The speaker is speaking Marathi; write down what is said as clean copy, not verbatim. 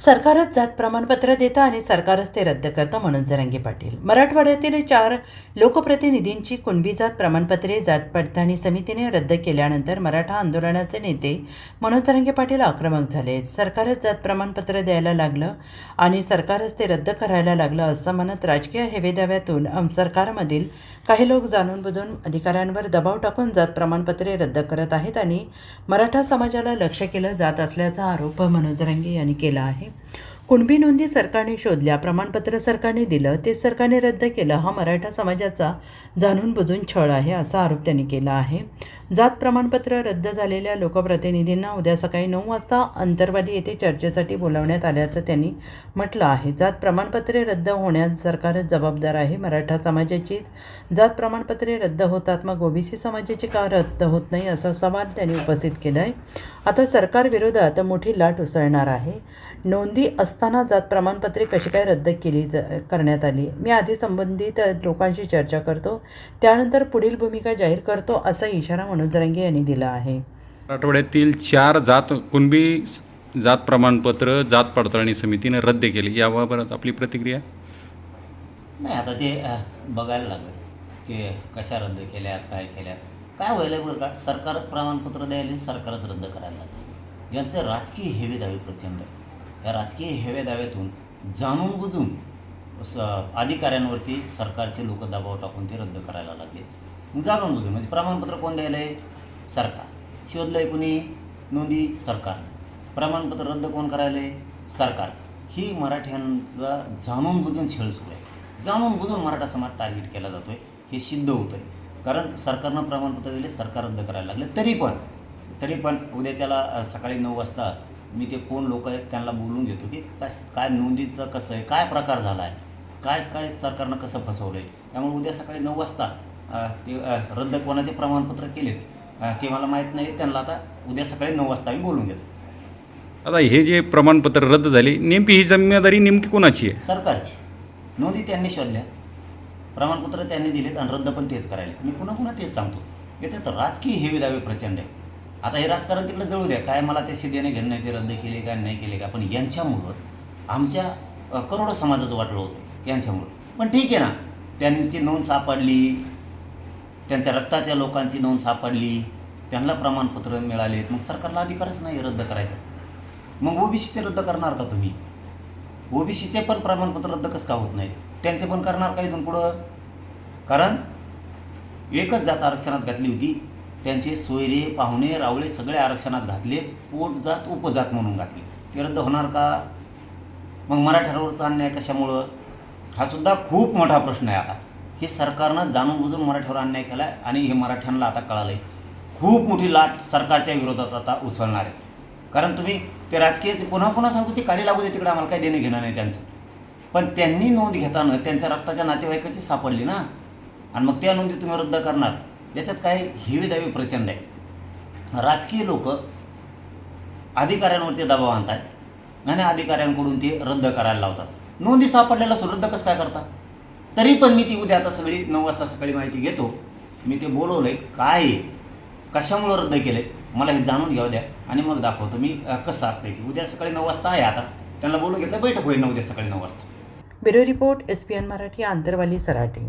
सरकारच जात प्रमाणपत्र देतं आणि सरकारच ते रद्द करतं, मनोज जरांगे पाटील. मराठवाड्यातील 4 लोकप्रतिनिधींची कुणबी जात प्रमाणपत्रे जात पडताळणी समितीने रद्द केल्यानंतर मराठा आंदोलनाचे नेते मनोज जरांगे पाटील आक्रमक झाले. सरकारच जात प्रमाणपत्र द्यायला लागलं आणि सरकारच ते रद्द करायला लागलं असं म्हणत राजकीय हेवेदाव्यातून सरकारमधील काही लोक जाणून बुजून अधिकाऱ्यांवर दबाव टाकून जात प्रमाणपत्रे रद्द करत आहेत आणि मराठा समाजाला लक्ष्य केलं जात असल्याचा आरोप मनोज जरांगे यांनी केला आहे. कुणबी नोंदी सरकारने शोधल्या, प्रमाणपत्र सरकारने दिलं, ते सरकारने रद्द केलं, हा मराठा समाजाचा जाणून बुजून छळ आहे असा आरोप त्यांनी केला आहे. जात प्रमाणपत्र रद्द झालेल्या लोकप्रतिनिधींना उद्या सकाळी 9 वाजता अंतरवाली येथे चर्चेसाठी बोलावण्यात आल्याचं त्यांनी म्हटलं आहे. जात प्रमाणपत्रे रद्द होण्यास सरकारच जबाबदार आहे. मराठा समाजाची जात प्रमाणपत्रे रद्द होतात, मग ओबीसी समाजाची का रद्द होत नाही असा सवाल त्यांनी उपस्थित केला आहे. आता सरकारविरोधात मोठी लाट उसळणार आहे. नोंदी असताना जात प्रमाणपत्रे कशी काय रद्द करण्यात आली? मी आधी संबंधित लोकांशी चर्चा करतो, त्यानंतर पुढील भूमिका जाहीर करतो असा इशारा मनोज जरांगे यांनी दिला आहे. मराठवाड्यातील 4 जात कुणबी जात प्रमाणपत्र जात पडताळणी समितीने रद्द केले, याबाबत आपली प्रतिक्रिया? नाही, आता ते बघायला लागेल की कशा रद्द केल्यात, काय केल्यात. काय व्हायला बरं का, सरकारच प्रमाणपत्र द्यायला, सरकारच रद्द करायला लागलं. ज्यांचे राजकीय हेवेदावे प्रचंड आहे, या राजकीय हेवेदाव्यातून जाणून बुजून अधिकाऱ्यांवरती सरकारचे लोक दबाव टाकून ते रद्द करायला लागले. जाणून बुजून म्हणजे प्रमाणपत्र कोण द्यायला आहे? सरकार. शोधलं आहे कुणी? नोंदी सरकार. प्रमाणपत्र रद्द कोण करायला आहे? सरकार. ही मराठ्यांचा जाणून बुजून छळ सुरू आहे. जाणून बुजून मराठा समाज टार्गेट केला जातो आहे, हे सिद्ध होतं आहे. कारण सरकारनं प्रमाणपत्र दिले, सरकार रद्द करायला लागले. तरी पण उद्याच्याला सकाळी 9 वाजता मी ते कोण लोक आहेत त्यांना बोलून घेतो की काय नोंदीचं कसं आहे, काय प्रकार झाला आहे, काय सरकारनं कसं फसवलं आहे. त्यामुळे उद्या सकाळी 9 वाजता ते रद्द कोणाचे प्रमाणपत्र केलेत ते मला माहीत नाही. त्यांना आता उद्या सकाळी 9 वाजता मी बोलून घेतो. आता हे जे प्रमाणपत्र रद्द झाले, नेमकी ही जिम्मेदारी नेमकी कोणाची आहे? सरकारची. नोंदी त्यांनी शोधल्या, प्रमाणपत्र त्यांनी दिलेत आणि रद्द पण तेच करायले. मी पुन्हा तेच सांगतो, याच्यात राजकीय हेवेदावे प्रचंड आहे. आता हे राजकारण तिकडे जळू द्या, काय मला ते शिदेने घेणं नाही, ते रद्द केले काय नाही केले का, पण यांच्यामुळं आमच्या करोडो समाजाचं वाटलं होतं यांच्यामुळं. पण ठीक आहे ना, त्यांची नोंद सापडली, त्यांच्या रक्ताच्या लोकांची नोंद सापडली, त्यांना प्रमाणपत्र मिळालेत, मग सरकारला अधिकारच नाही रद्द करायचा. मग ओबीसीचे रद्द करणार का तुम्ही? ओबीसीचे पण प्रमाणपत्र रद्द कसं का होत नाहीत? त्यांचे पण करणार का इथून पुढं? कारण एकच जात आरक्षणात घातली होती, त्यांचे सोयरे पाहुणे रावळे सगळे आरक्षणात घातले, पोट जात उपजात म्हणून घातले. ते रद्द होणार का? मग मराठ्यावरचा अन्याय कशामुळं? हा सुद्धा खूप मोठा प्रश्न आहे. आता हे सरकारनं जाणून बुजून मराठ्यावर अन्याय केला आहे आणि हे मराठ्यांना आता कळालं आहे. खूप मोठी लाट सरकारच्या विरोधात आता उसळणार आहे. कारण तुम्ही ते राजकीय पुन्हा सांगतो, ते काढी लागू दे तिकडे, आम्हाला काही देणं घेणं नाही त्यांचं. पण त्यांनी नोंद घेताना त्यांच्या रक्ताच्या नातेवाईकाची सापडली ना, आणि मग त्या नोंदी तुम्ही रद्द करणार, याच्यात काय हेवेदावे प्रचंड आहे. राजकीय लोक अधिकाऱ्यांवरती दबाव आणतात आणि अधिकाऱ्यांकडून ते रद्द करायला लावतात. नोंदी सापडलेला रद्द कसं काय करता? तरी पण मी ती उद्या आता सगळी 9 वाजता सकाळी माहिती घेतो. मी ते बोलवलं आहे, काय आहे, कशामुळं रद्द केलं आहे, मला हे जाणून घ्यावं द्या आणि मग दाखवतो मी कसं असतं ते. उद्या सकाळी 9 वाजता आहे. आता त्यांना बोलून घेतलं, बैठक होईल उद्या सकाळी 9 वाजता. Bureau report, SPN Marathi, Antarwali, Sarati.